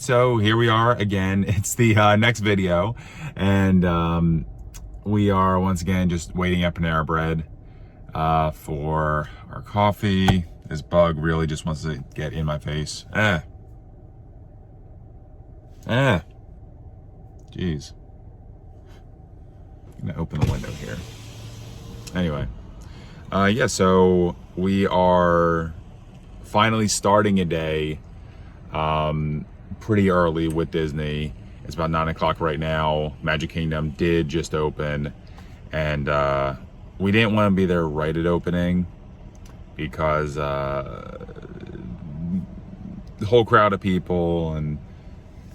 So here we are again. It's the next video, and we are once again just waiting at Panera Bread for our coffee. This bug really just wants to get in my face. Jeez. I'm gonna open the window here. Anyway, yeah, so we are finally starting a day pretty early with Disney. It's about 9 o'clock right now. Magic Kingdom did just open, and we didn't want to be there right at opening because the whole crowd of people, and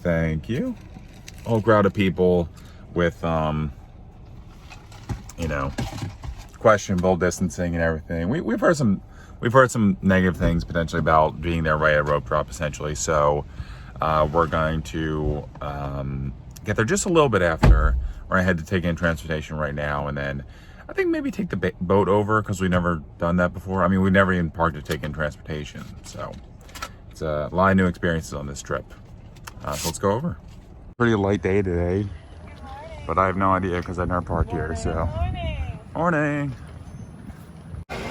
thank you, a whole crowd of people with you know, questionable distancing and everything. We've heard some negative things potentially about being there right at rope drop, essentially. So we're going to get there just a little bit after. We're gonna head to take in transportation right now, and then I think maybe take the boat over because we've never done that before. I mean, we've never even parked to take in transportation. So it's a lot of new experiences on this trip. So let's go over. Pretty light day today, but I have no idea because I've never parked here. So morning.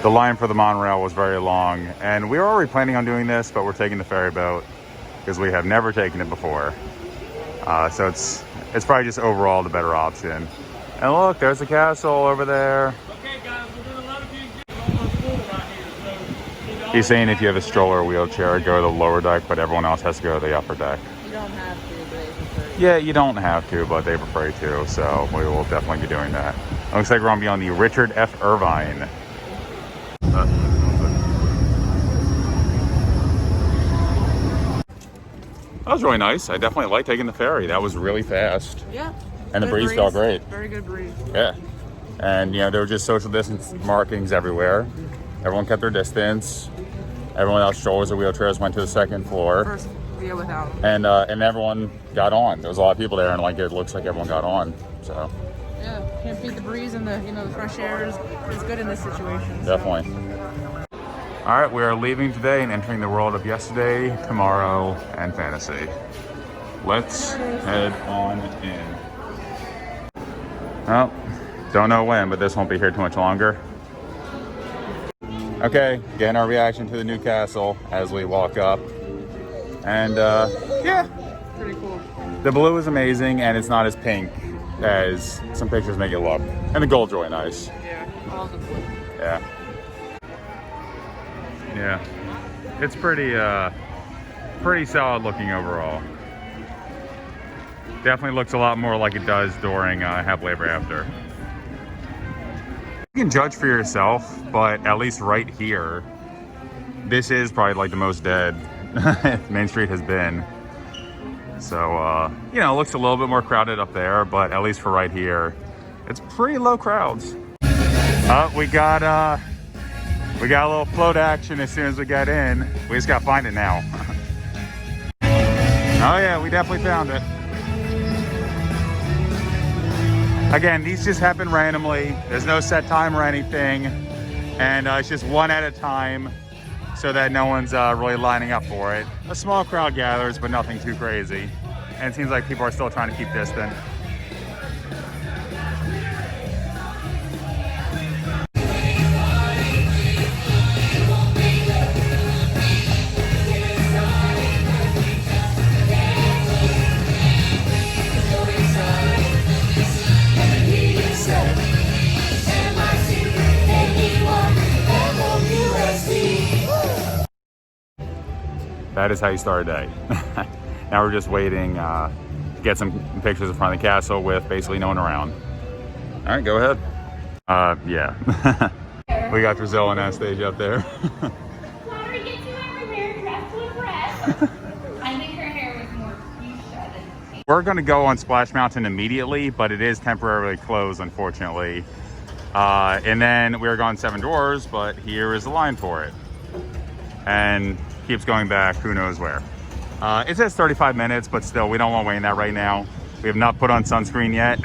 The line for the monorail was very long, and we were already planning on doing this, but we're taking the ferry boat because we have never taken it before. So it's probably just overall the better option. And look, there's the castle over there. Okay, guys, we're gonna let you get on the pool right here. So, He's saying if you have a stroller or wheelchair, go to the lower deck, but everyone else has to go to the upper deck. You don't have to, but they prefer you. Yeah, you don't have to, but they prefer you to, so we will definitely be doing that. It looks like we're gonna be on the Richard F. Irvine. That was really nice. I definitely like taking the ferry. That was really fast. Yeah. And the breeze felt great. Very good breeze. Yeah. And, you know, there were just social distance markings everywhere. Everyone kept their distance. Everyone else, strollers or wheelchairs, went to the second floor. First, yeah, without them. And everyone got on. There was a lot of people there, and like it looks like everyone got on. So Yeah, can't beat the breeze, and the the fresh air is good in this situation. So. definitely. All right, we are leaving today and entering the world of yesterday, tomorrow, and fantasy. Let's head on in. Well, don't know when, but this won't be here too much longer. Okay, getting our reaction to the new castle as we walk up. And yeah, Pretty cool. the blue is amazing, and it's not as pink as some pictures make it look. And the gold's really nice. Yeah, all the blue. Yeah. Yeah. It's pretty solid looking overall. Definitely looks a lot more like it does during Happily Ever After. You can judge for yourself, but at least right here, this is probably like the most dead Main Street has been. So, you know, it looks a little bit more crowded up there, but at least for right here, it's pretty low crowds. We got a little float action as soon as we got in. We just got to find it now. Oh yeah, we definitely found it. Again, these just happen randomly. There's no set time or anything. And it's just one at a time so that no one's really lining up for it. A small crowd gathers, but nothing too crazy. And it seems like people are still trying to keep distant. That is how you start a day. Now we're just waiting to get some pictures in front of the castle with basically no one around. All right, go ahead. Yeah. We got Brazil and Anastasia up there. Flowers get you everywhere, dress to impress. I think her hair was more fuchsia than pink. We're gonna go on Splash Mountain immediately, but it is temporarily closed, unfortunately. And then we were going Seven Dwarfs, but here is the line for it. And keeps going back, who knows where. It says 35 minutes, but still, we don't want to wait in that right now. We have not put on sunscreen yet.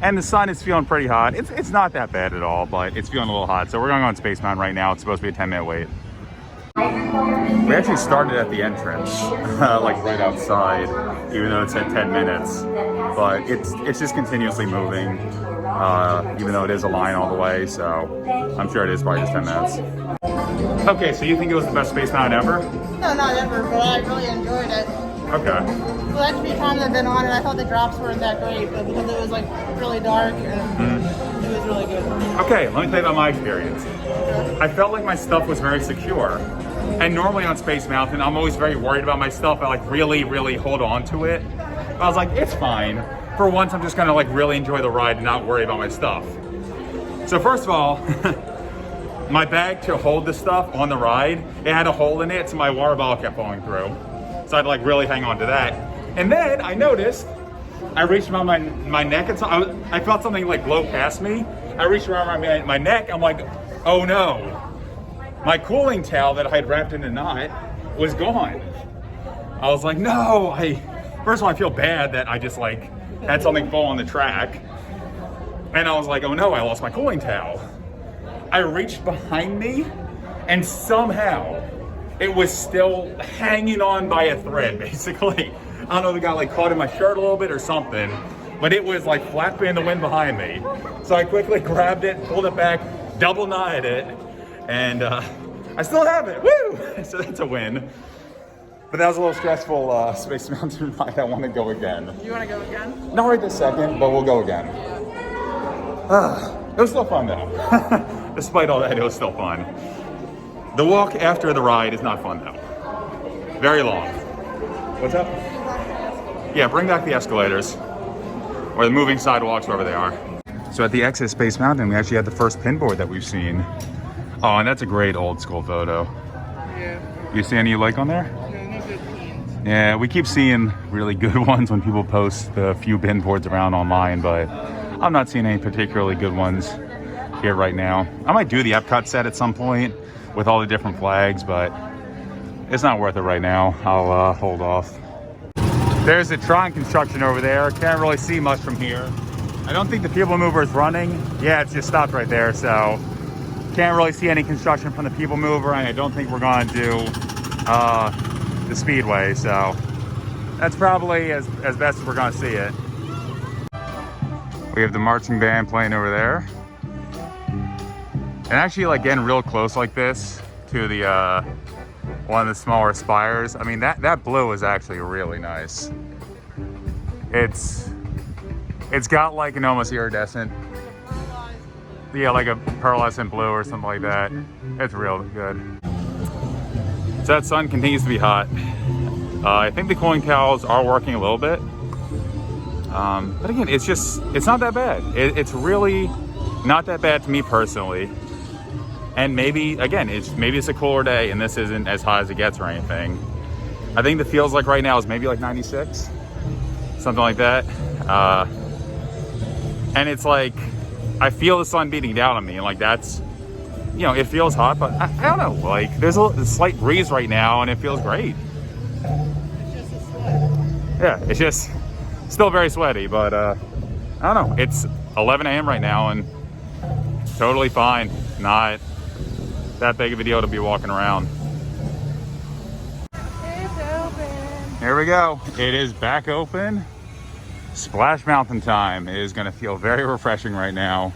And the sun is feeling pretty hot. It's not that bad at all, but it's feeling a little hot. So we're going on Space Mountain right now. It's supposed to be a 10-minute wait. We actually started at the entrance, like right outside, even though it said 10 minutes. But it's just continuously moving, even though it is a line all the way. So I'm sure it is probably just 10 minutes. Okay, so you think it was the best Space Mountain ever? No, not ever, but I really enjoyed it. Okay. The last few times I've been on it, I thought the drops weren't that great, but because it was like really dark, and it was really good. Okay, let me tell you about my experience. I felt like my stuff was very secure. And normally on Space Mountain, I'm always very worried about my stuff. I like really hold on to it. I was like, it's fine. For once, I'm just gonna like really enjoy the ride and not worry about my stuff. So first of all, my bag to hold the stuff on the ride, it had a hole in it, so my water bottle kept falling through. So I'd like really hang on to that. And then I noticed, I reached around my neck, and so I felt something like blow past me. I reached around my neck, I'm like, oh no. My cooling towel that I had wrapped in a knot was gone. I was like, no, first of all, I feel bad that I just like had something fall on the track. And I was like, oh no, I lost my cooling towel. I reached behind me and somehow it was still hanging on by a thread, basically. I don't know if it got like caught in my shirt a little bit or something, but it was like flapping in the wind behind me. So I quickly grabbed it, pulled it back, double knotted it, and I still have it, woo! So that's a win. But that was a little stressful Space Mountain ride. I want to go again. You want to go again? Not right this second, but we'll go again. It was still fun though. Despite all that, it was still fun. The walk after the ride is not fun though. Very long. What's up? Yeah, bring back the escalators. Or the moving sidewalks, wherever they are. So at the exit Space Mountain, we actually had the first pinboard that we've seen. Oh, and that's a great old school photo. Yeah. You see any you like on there? No good teens. Yeah, we keep seeing really good ones when people post the few pinboards around online, but I'm not seeing any particularly good ones here right now. I might do the Epcot set at some point with all the different flags, but it's not worth it right now. I'll hold off. There's the Tron construction over there. Can't really see much from here. I don't think the People Mover is running. Yeah, it's just stopped right there, so can't really see any construction from the People Mover, and I don't think we're going to do the Speedway, so that's probably as best as we're going to see it. We have the marching band playing over there. And actually, like getting real close like this to the one of the smaller spires. I mean, that blue is actually really nice. It's got like an almost iridescent, yeah, like a pearlescent blue or something like that. It's real good. So that sun continues to be hot. I think the cooling towels are working a little bit. But again, it's not that bad. It's really not that bad to me personally. And maybe it's a cooler day and this isn't as hot as it gets or anything. I think the feels like right now is maybe like 96, something like that. And it's like, I feel the sun beating down on me, and like that's, you know, it feels hot, but I don't know, like there's a slight breeze right now and it feels great. It's just a sweat. Yeah, it's just still very sweaty, but I don't know. It's 11 a.m. right now and totally fine. Not that big of a deal to be walking around. It's open. Here we go. It is back open. Splash Mountain time. It is going to feel very refreshing right now.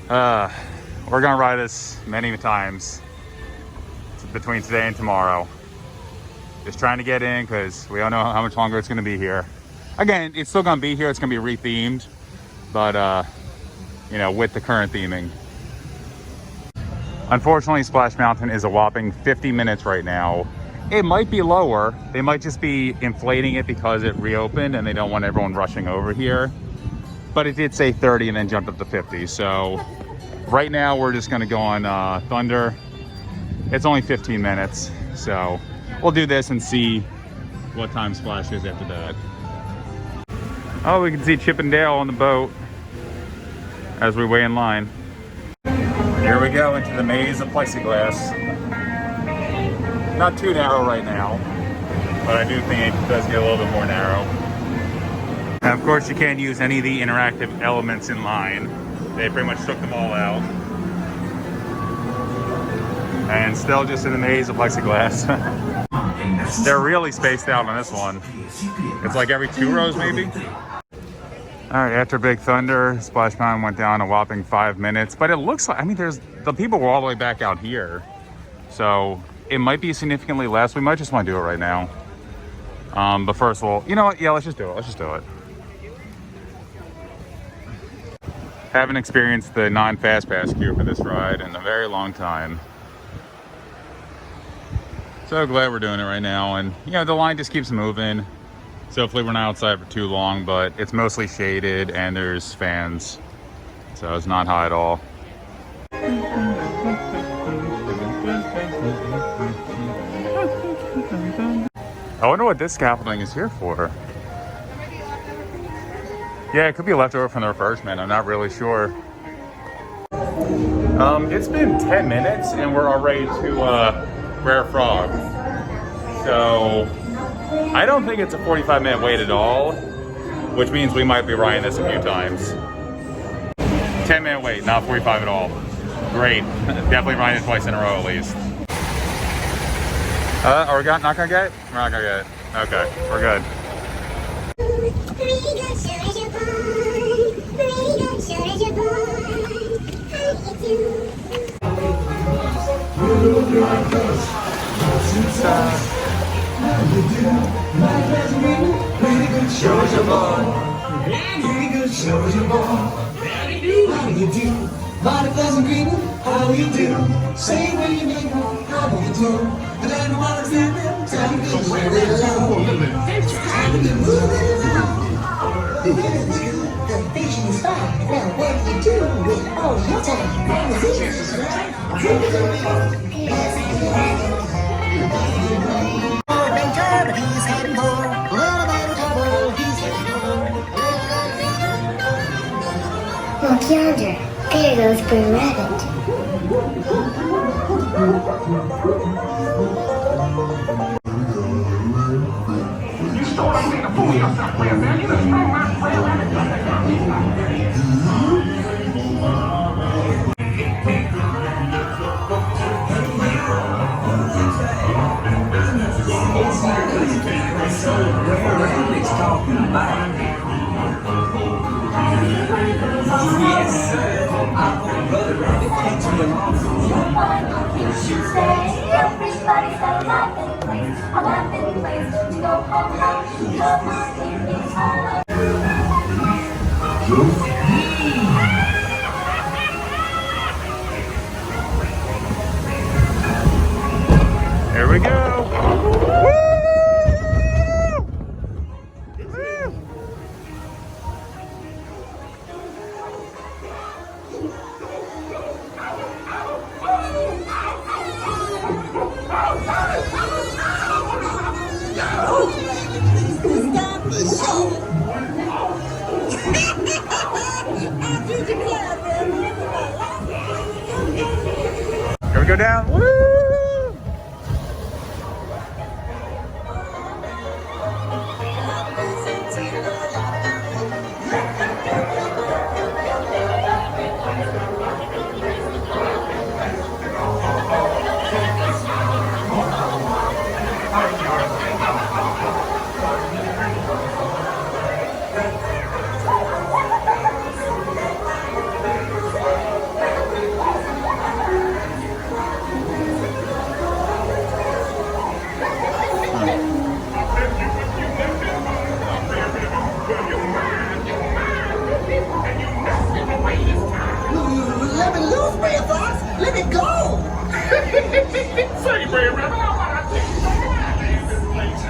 We're going to ride this many times between today and tomorrow. Just trying to get in because we don't know how much longer it's going to be here. Again, it's still going to be here. It's going to be rethemed, but you know, with the current theming. Unfortunately, Splash Mountain is a whopping 50 minutes right now. It might be lower. They might just be inflating it because it reopened and they don't want everyone rushing over here. But it did say 30 and then jumped up to 50. So right now we're just gonna go on Thunder. It's only 15 minutes. So we'll do this and see what time Splash is after that. Oh, we can see Chip and Dale on the boat as we wait in line. Here we go into the maze of plexiglass. Not too narrow right now, but I do think it does get a little bit more narrow. And of course, you can't use any of the interactive elements in line. They pretty much took them all out. And still just in the maze of plexiglass. They're really spaced out on this one. It's like every 2 rows maybe. All right, after Big Thunder, Splash Mountain went down a whopping 5 minutes. But it looks like, I mean, there's the people were all the way back out here. So it might be significantly less. We might just want to do it right now. But first of all, you know what? Yeah, let's just do it. Let's just do it. Haven't experienced the non-fast pass queue for this ride in a very long time. So glad we're doing it right now. And, you know, the line just keeps moving. So hopefully we're not outside for too long, but it's mostly shaded and there's fans. So it's not hot at all. I wonder what this scaffolding is here for. Yeah, it could be leftover from the refreshment. I'm not really sure. It's been 10 minutes and we're already to Rare Frog. So I don't think it's a 45-minute wait at all, which means we might be riding this a few times. 10-minute wait, not 45 at all. Great. Definitely riding it twice in a row at least. Are we not gonna get it? We're not gonna get it. Okay, we're good. Mighty pleasant greeting, how you do? Say when you make home, how do you do? And then while I'm standing, tell me to wear it alone. It's time to move it around. The weather is good, the vision is fine. Now what do you do with all your time? The vision is right. Adventure, but he's heading for a little bit of trouble. He's heading for. Look yonder. There goes Brer Rabbit. Everybody's got a laughing place to go home now. Come on, here is home. Here we go. Woo! Here we go down. Woo! Let me loose, Brer Fox. Let me go. Say, Brer Rabbit, how about I take you around this place?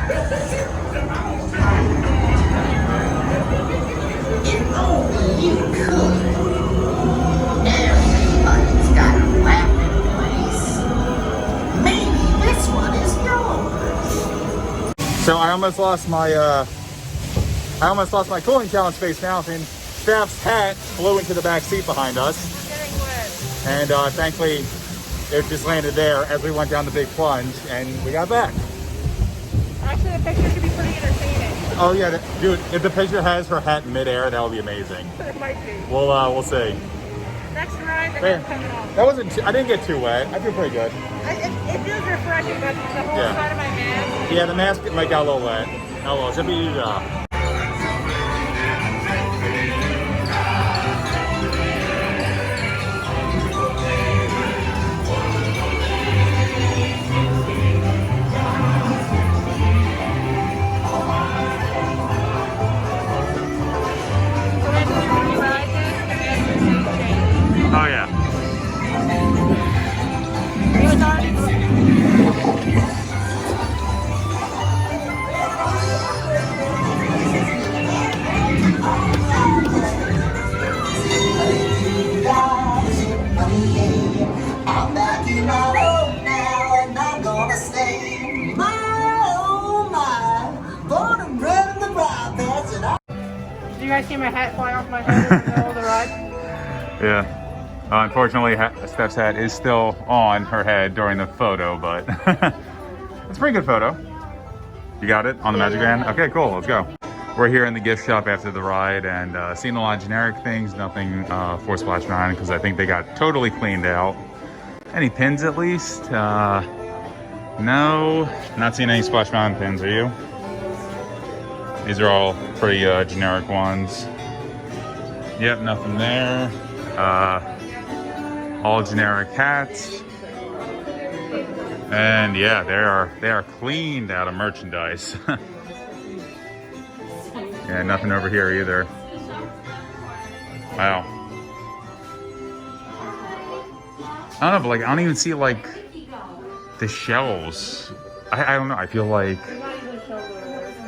If only you could. Everybody's got a laughing place. Maybe this one is yours. So I almost lost my cooling tower space mountain. Steph's hat flew into the back seat behind us. And thankfully, it just landed there as we went down the big plunge, and we got back. Actually, the picture could be pretty entertaining. Oh yeah, dude! If the picture has her hat in midair, that would be amazing. It might be. We'll see. next ride, they're There. gonna come off. That wasn't. I didn't get too wet. I feel pretty good. It feels refreshing, but the whole Yeah. side of my mask. Yeah, the mask might got a little wet. Oh well, should be your job. So when you ride this, the mask is gonna change. Oh yeah. It was already. I'm back in my home now, and I'm gonna stay. My, oh my, born and bred in the broad belt, and I. Did you guys see my hat fly off my head in the middle of the ride? Yeah. Unfortunately, Steph's hat is still on her head during the photo, but it's a pretty good photo. You got it on the Magic Band? Okay, cool. Let's go. We're here in the gift shop after the ride and seeing a lot of generic things, nothing for Splash Mountain because I think they got totally cleaned out. Any pins at least? No, not seeing any Splash Mountain pins, are you? These are all pretty generic ones. Yep, nothing there. All generic hats. And yeah, they are cleaned out of merchandise. Yeah, nothing over here either. Wow. I don't know, but like I don't even see like the shelves. I don't know. I feel like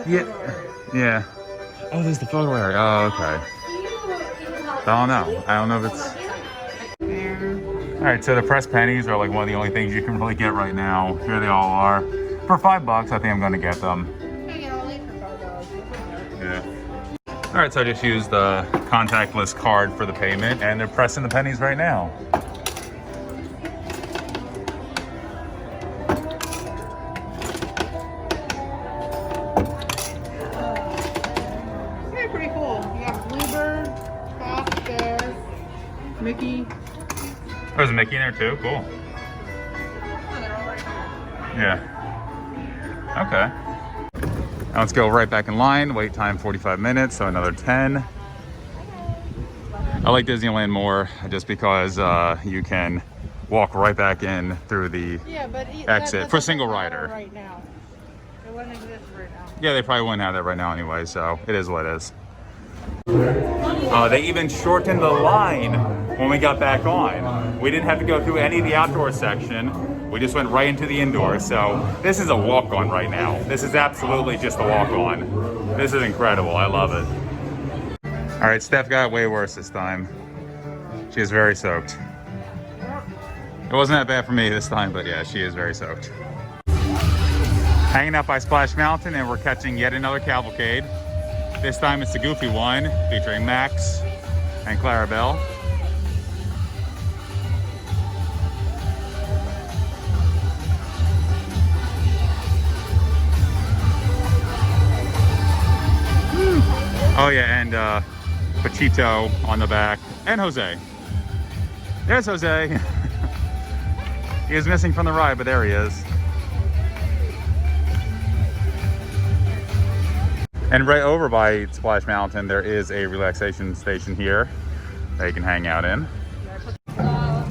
yeah. Oh, there's the photo area. Oh, okay. I don't know if it's. All right, so the pressed pennies are like one of the only things you can really get right now. Here they all are. For $5, I think I'm gonna get them. Yeah. All right, so I just used the contactless card for the payment, and they're pressing the pennies right now. Very pretty cool. You got Bluebird, Fox, Bear, Mickey. There's a Mickey in there too. Cool. Yeah. Okay. Now let's go right back in line. Wait time 45 minutes, so another 10. I like Disneyland more just because you can walk right back in through the exit for single rider. Right now. It wouldn't exist right now. Yeah, they probably wouldn't have that right now anyway, so it is what it is. They even shortened the line when we got back on. We didn't have to go through any of the outdoor section. We just went right into the indoor. So this is a walk-on right now. This is absolutely just a walk-on. This is incredible. I love it. All right, Steph got way worse this time. She is very soaked. It wasn't that bad for me this time, but yeah, she is very soaked. Hanging out by Splash Mountain, and we're catching yet another cavalcade. This time it's the Goofy one, featuring Max and Clarabelle. Oh yeah, and Pachito on the back, and Jose. There's Jose. He was missing from the ride, but there he is. And right over by Splash Mountain, there is a relaxation station here that you can hang out in.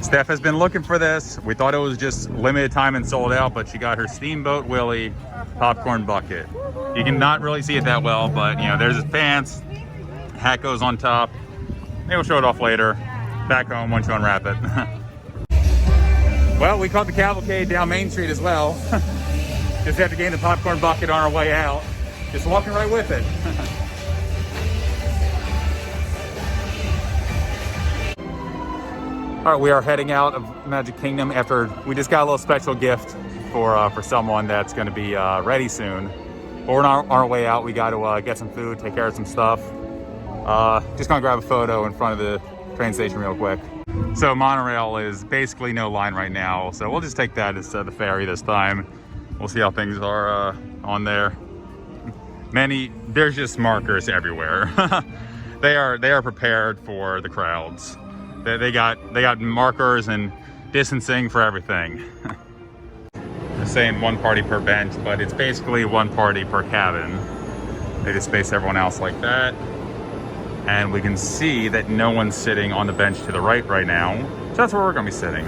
Steph has been looking for this. We thought it was just limited time and sold out, but she got her Steamboat Willie popcorn bucket. You can not really see it that well, but you know, there's his pants, hat goes on top. Maybe we'll show it off later. Back home once you unwrap it. Well, we caught the cavalcade down Main Street as well. Just have to gain the popcorn bucket on our way out. Just walking right with it. All right, we are heading out of Magic Kingdom after we just got a little special gift for someone that's going to be ready soon. But we're on our way out. We got to get some food, take care of some stuff. Just gonna grab a photo in front of the train station real quick. So monorail is basically no line right now, so we'll just take that as the ferry this time. We'll see how things are on there. There's just markers everywhere. They are prepared for the crowds. They got markers and distancing for everything. They're saying 1 party per bench, but it's basically 1 party per cabin. They just space everyone else like that. And we can see that no one's sitting on the bench to the right now. So that's where we're gonna be sitting.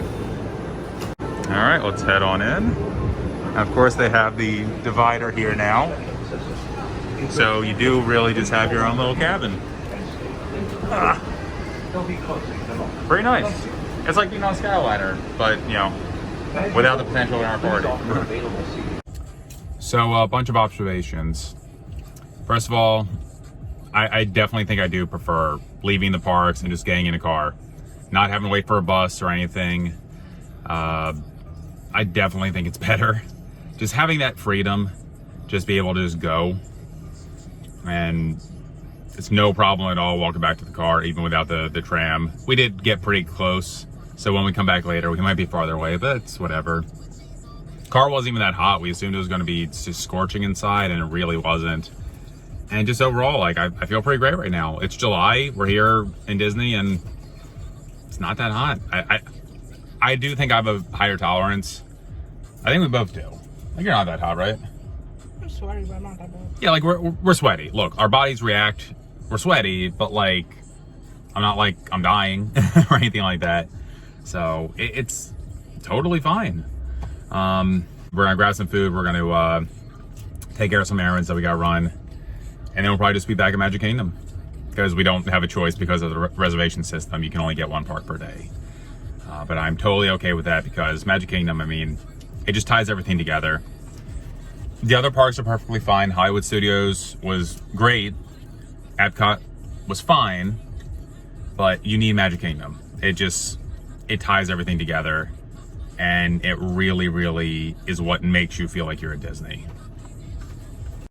All right, let's head on in. And of course, they have the divider here now. So you do really just have your own little cabin. Pretty nice. It's like being on Skyliner, but you know, without the potential in our party. So a bunch of observations. First of all, I definitely think I do prefer leaving the parks and just getting in a car, not having to wait for a bus or anything. I definitely think it's better. Just having that freedom, just be able to just go. And it's no problem at all walking back to the car, even without the tram. We did get pretty close, so when we come back later, we might be farther away, but it's whatever. Car wasn't even that hot. We assumed it was gonna be just scorching inside, and it really wasn't. And just overall, like, I feel pretty great right now. It's July, we're here in Disney, and it's not that hot. I do think I have a higher tolerance. I think we both do. Like, you're not that hot, right? I'm sweaty, but I'm not that bad. Yeah, like, we're sweaty. Look, our bodies react. We're sweaty, but, like, I'm not like I'm dying or anything like that. So, it's totally fine. We're gonna grab some food. We're gonna take care of some errands that we got run. And then we'll probably just be back at Magic Kingdom because we don't have a choice because of the reservation system. You can only get 1 park per day. But I'm totally okay with that because Magic Kingdom, I mean, it just ties everything together. The other parks are perfectly fine. Hollywood Studios was great. Epcot was fine, but you need Magic Kingdom. It ties everything together, and it really, really is what makes you feel like you're at Disney.